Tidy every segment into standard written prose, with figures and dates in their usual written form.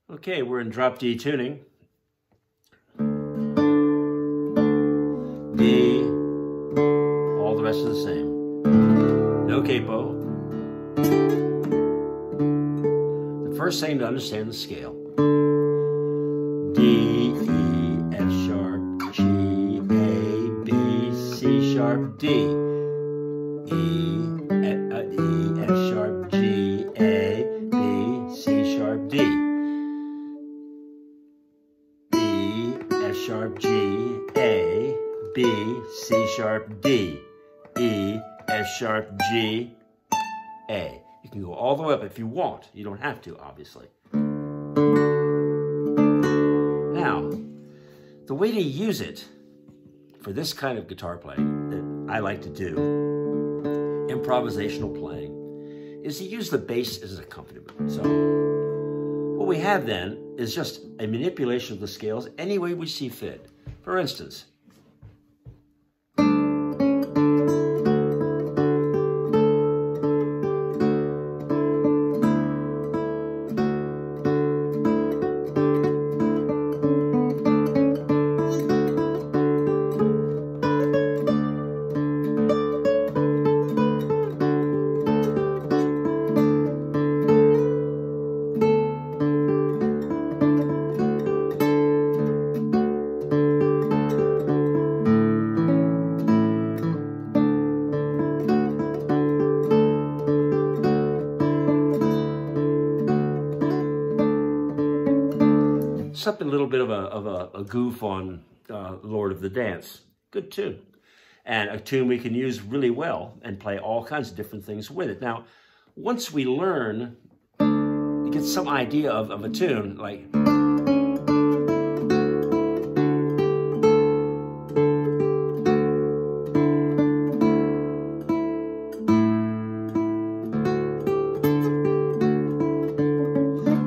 Okay, we're in drop D tuning. D, all the rest are the same. No capo. The first thing to understand the scale. D, E, F sharp, G, A, B, C sharp, D. E, F sharp, G, A, B, C sharp, D. E, F sharp, G, A, B, C sharp, D. E, F sharp, G, A. You can go all the way up if you want. You don't have to, obviously. Now, the way to use it for this kind of guitar playing that I like to do, improvisational playing, is to use the bass as an accompaniment. So what we have then is just a manipulation of the scales any way we see fit. For instance, something a little bit of a goof on Lord of the Dance. Good tune. And a tune we can use really well and play all kinds of different things with it. Now, once we learn, you get some idea of a tune, like...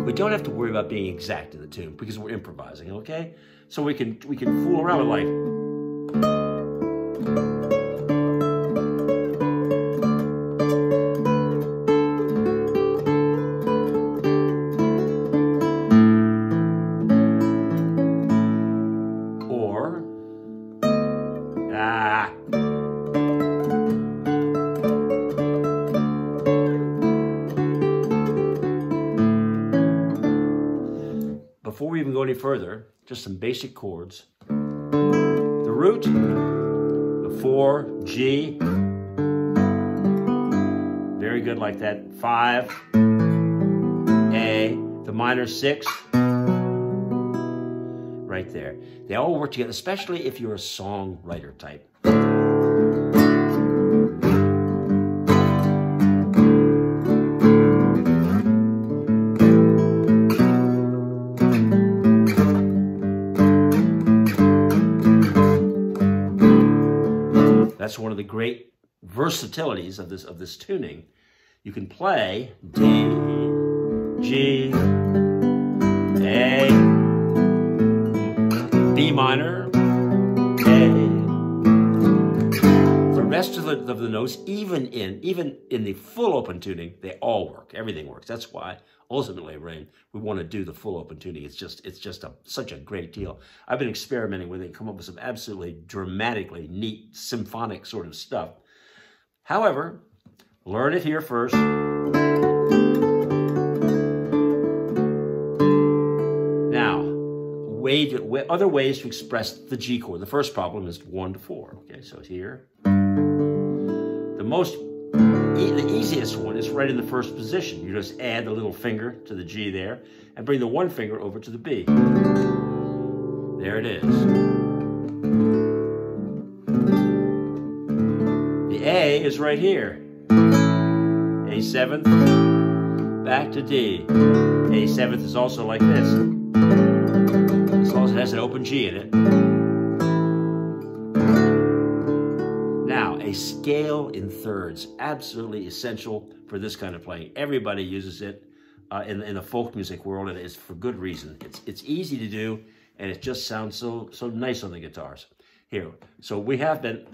We don't have to worry about being exact in the tune because we're improvising, okay? So we can fool around with like... Or... Ah... Before we even go any further, just some basic chords. The root, the 4, G, very good like that, 5, A, the minor 6, right there. They all work together, especially if you're a songwriter type. That's one of the great versatilities of this tuning. You can play D, G, A, B minor, A. The rest of the notes, even in the full open tuning, they all work. Everything works. That's why ultimately, Rain, we want to do the full open tuning. It's just such a great deal. I've been experimenting with it and come up with some absolutely dramatically neat symphonic sort of stuff. However, learn it here first. Now, other ways to express the G chord. The first problem is 1 to 4. Okay, so here. The easiest one is right in the first position. You just add the little finger to the G there and bring the one finger over to the B. There it is. The A is right here. A7th, back to D. A7th is also like this, as long as it has an open G in it. Now, a scale in thirds, absolutely essential for this kind of playing. Everybody uses it in the folk music world, and it's for good reason. It's easy to do, and it just sounds so nice on the guitars. Here, so we have been,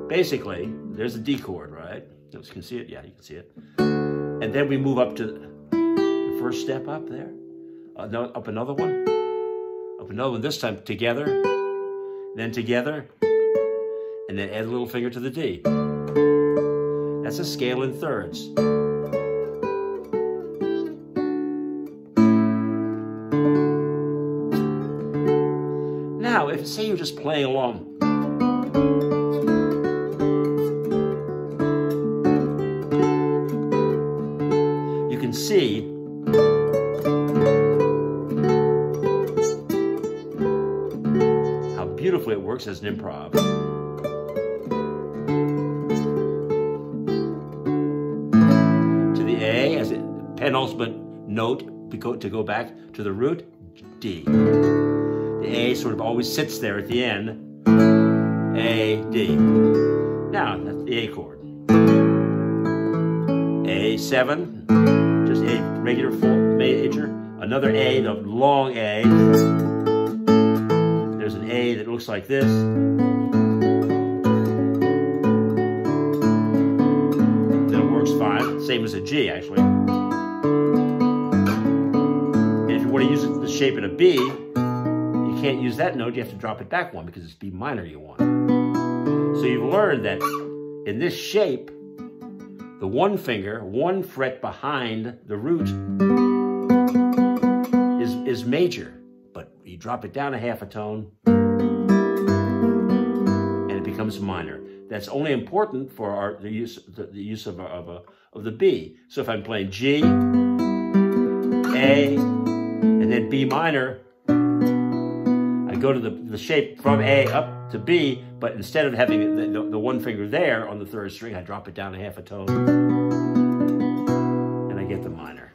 basically, there's the D chord, right? You can see it? Yeah, you can see it. And then we move up to the first step up there. up another one, up another one, this time together, then together, and then add a little finger to the D. That's a scale in thirds. Now, if say you're just playing along, you can see how beautifully it works as an improv. To the A as a penultimate note to go back to the root, D. The A sort of always sits there at the end. A, D. Now, that's the A chord. A7, just a regular full major. Another A, the long A. There's an A that looks like this. Then it works fine. Same as a G, actually. And if you want to use the shape in a B, you can't use that note, you have to drop it back one because it's B minor you want. So you've learned that in this shape, the one finger, one fret behind the root is major, but you drop it down a half a tone and it becomes minor. That's only important for the use of the B. So if I'm playing G, A, and then B minor, go to the shape from A up to B, but instead of having the one finger there on the third string, I drop it down a half a tone, and I get the minor.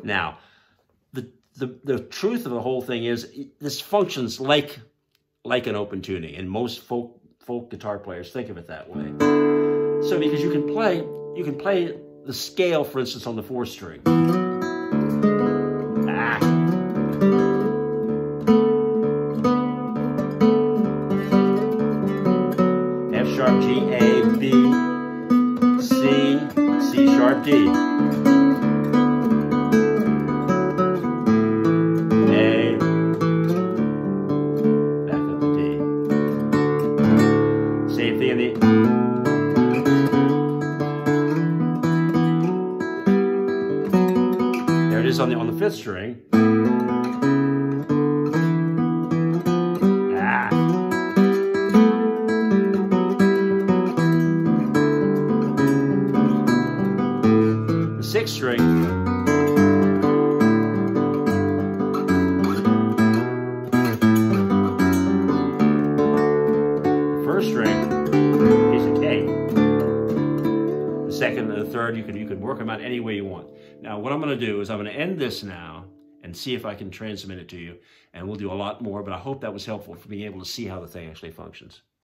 Now, the truth of the whole thing is, this functions like an open tuning, and most folk guitar players think of it that way. So because you can play the scale, for instance, on the fourth string. F sharp, G, A, B, C, C sharp, D. A, back up to D. Same thing in the on the fifth string. The sixth string. The first string is a K. The second and the third, you can work them out any way you want. Now, what I'm going to do is I'm going to end this now and see if I can transmit it to you, and we'll do a lot more, but I hope that was helpful for being able to see how the thing actually functions.